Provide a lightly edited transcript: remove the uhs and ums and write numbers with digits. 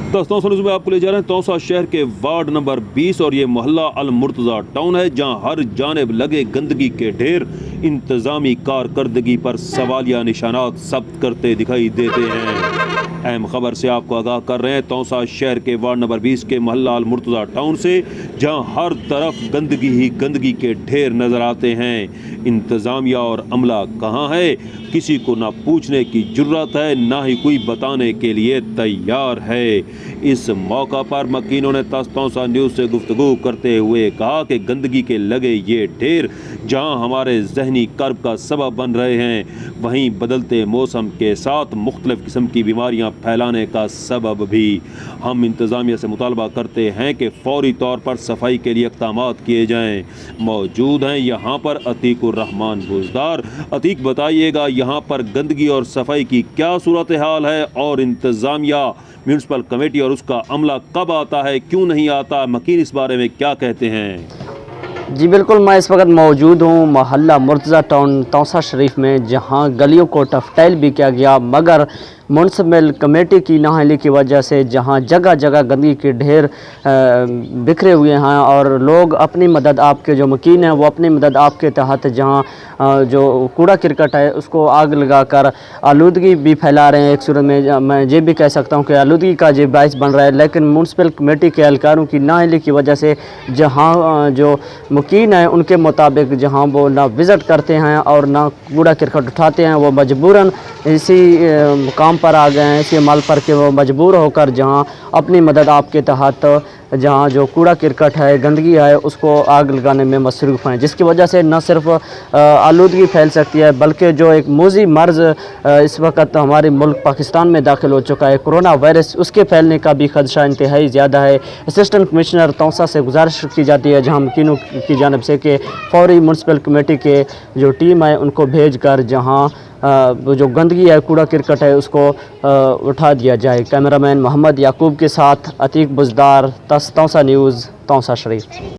दोस्तों में आपको ले जा रहे हैं तौसा शहर के वार्ड नंबर 20 और ये मोहल्ला अल मुर्तज़ा टाउन है, जहां हर जानिब लगे गंदगी के ढेर इंतज़ामी कारकर्दगी पर सवालिया निशानात सब्त करते दिखाई देते हैं। अहम खबर से आपको आगाह कर रहे हैं तौसा शहर के वार्ड नंबर 20 के मोहल्ला अल मुर्तज़ा टाउन से, जहां हर तरफ गंदगी ही गंदगी के ढेर नजर आते हैं। इंतज़ामिया और अमला कहाँ है, किसी को ना पूछने की जुर्रत है, ना ही कोई बताने के लिए तैयार है। इस मौका पर मकीनों ने तौसा न्यूज़ से गुफ्तगू करते हुए कहा कि गंदगी के लगे ये ढेर जहां हमारे जहनी कर्ब का सबब बन रहे हैं, वहीं बदलते मौसम के साथ मुख्तलिफ किस्म की बीमारियां फैलाने का सबब भी। हम इंतज़ामिया से मुतालबा करते हैं कि फौरी तौर पर सफाई के लिए इक़दामात किए जाएँ। मौजूद हैं यहाँ पर अतीकुर रहमान बुज़दार। अतीक, बताइएगा यहाँ पर गंदगी और सफाई की क्या सूरत हाल है, और इंतज़ामिया म्यूनसिपल कमेटी और उसका अमला कब आता है, क्यों नहीं आता, मकीन इस बारे में क्या कहते हैं? जी बिल्कुल, मैं इस वक्त मौजूद हूँ मोहल्ला मुर्तज़ा टाउन तौसा शरीफ में, जहाँ गलियों को टफटाइल भी किया गया, मगर म्यूनसिपल कमेटी की नाअहली की वजह से जहाँ जगह जगह गंदगी के ढेर बिखरे हुए हैं, और लोग अपनी मदद आपके जो मकीन हैं वो अपनी मदद आपके तहत जहाँ जो कूड़ा करकट है उसको आग लगाकर आलूदगी भी फैला रहे हैं। एक सूरत में मैं ये भी कह सकता हूँ कि आलूदगी का ये बाइस बन रहा है, लेकिन म्यूनसिपल कमेटी के एहलकारों की नाअहली की वजह से जहाँ जो मकीन है उनके मुताबिक जहाँ वो ना विज़िट करते हैं और ना कूड़ा करकट उठाते हैं, वो मजबूरन इसी काम पर आ गए हैं, इसी अमल पर कि वो मजबूर होकर जहाँ अपनी मदद आपके तहत जहाँ जो कूड़ा करकट है, गंदगी है, उसको आग लगाने में मसरूफ़ हैं, जिसकी वजह से न सिर्फ आलूदगी फैल सकती है, बल्कि जो एक मूजी मर्ज़ इस वक्त हमारे मुल्क पाकिस्तान में दाखिल हो चुका है, कोरोना वायरस, उसके फैलने का भी खदशा इंतहाई ज़्यादा है। असिस्टेंट कमिश्नर तौसा से गुजारिश की जाती है जहाँ मकीनों की जानिब से कि फ़ौरी म्यूनसिपल कमेटी के जो टीम है उनको भेज कर जहाँ जो गंदगी है, कूड़ा करकट है, उसको उठा दिया जाए। कैमरामैन मोहम्मद याकूब के साथ अतीक बुज़दार, तौसा न्यूज़, तौसा शरीफ।